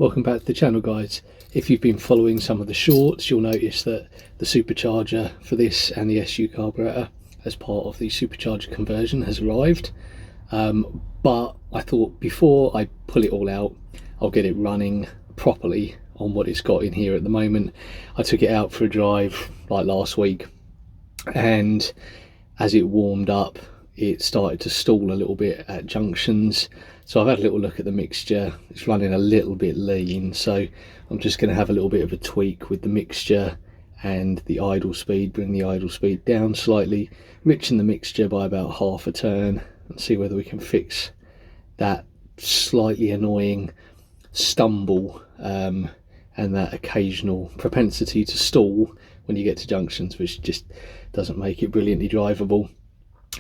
Welcome back to the channel, guys. If you've been following some of the shorts, you'll notice that the supercharger for this and the SU carburetor as part of the supercharger conversion has arrived, but I thought before I pull it all out, I'll get it running properly on what it's got in here at the moment. I took it out for a drive like last week, and as it warmed up it started to stall a little bit at junctions. So I've had a little look at the mixture. It's running a little bit lean, so I'm just going to have a little bit of a tweak with the mixture and the idle speed, bring the idle speed down slightly, enriching the mixture by about half a turn, and see whether we can fix that slightly annoying stumble and that occasional propensity to stall when you get to junctions, which just doesn't make it brilliantly drivable.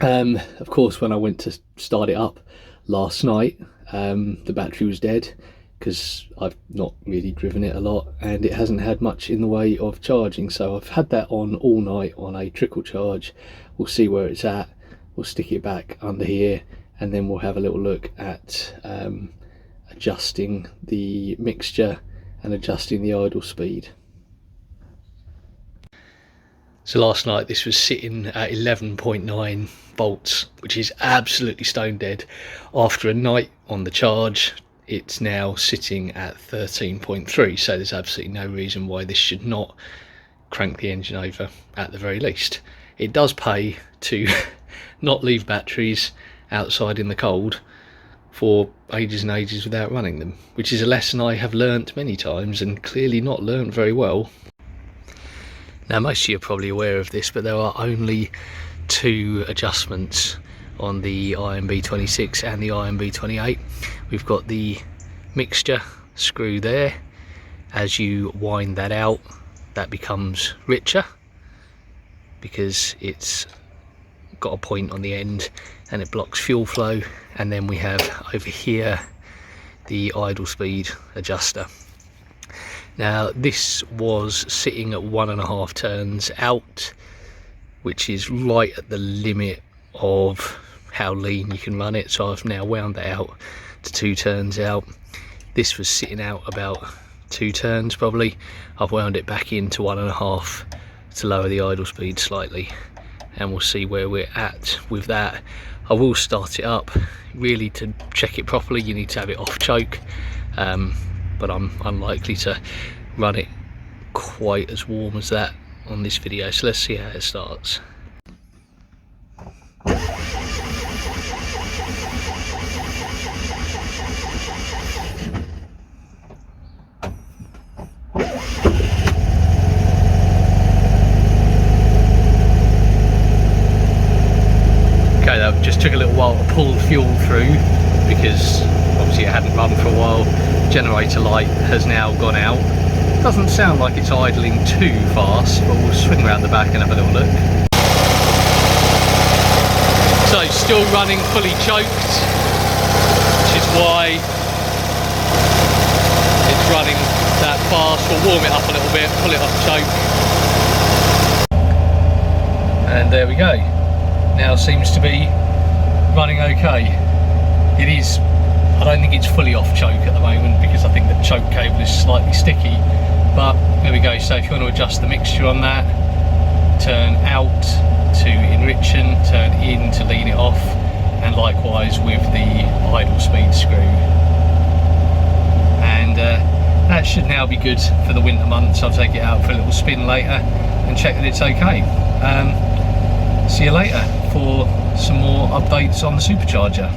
Of course, when I went to start it up last night, the battery was dead because I've not really driven it a lot and it hasn't had much in the way of charging. So I've had that on all night on a trickle charge. We'll see where it's at. We'll stick it back under here and then we'll have a little look at adjusting the mixture and adjusting the idle speed. So last night this was sitting at 11.9 volts, which is absolutely stone dead. After a night on the charge, it's now sitting at 13.3, so there's absolutely no reason why this should not crank the engine over at the very least. It does pay to not leave batteries outside in the cold for ages and ages without running them, which is a lesson I have learnt many times and clearly not learnt very well. Now, most of you are probably aware of this, but there are only two adjustments on the IMB26 and the IMB28. We've got the mixture screw there. As you wind that out, that becomes richer because it's got a point on the end and it blocks fuel flow. And then we have over here the idle speed adjuster. Now, this was sitting at 1.5 turns out, which is right at the limit of how lean you can run it. So I've now wound that out to 2 turns out. This was sitting out about 2 turns probably. I've wound it back into 1.5 to lower the idle speed slightly, and we'll see where we're at with that. I will start it up. Really, to check it properly you need to have it off choke, but I'm unlikely to run it quite as warm as that on this video, so let's see how it starts. Okay, that just took a little while to pull fuel through because obviously it hadn't run for a while. Generator light has now gone out. Doesn't sound like it's idling too fast, but we'll swing around the back and have a little look. So it's still running fully choked, which is why it's running that fast. We'll warm it up a little bit, pull it off choke, and there we go. Now seems to be running okay. It is, I don't think it's fully off choke at the moment because I think the choke cable is slightly sticky, but there we go. So if you want to adjust the mixture on that, turn out to enrichen, turn in to lean it off, and likewise with the idle speed screw. And that should now be good for the winter months. I'll take it out for a little spin later and check that it's okay. See you later for some more updates on the supercharger.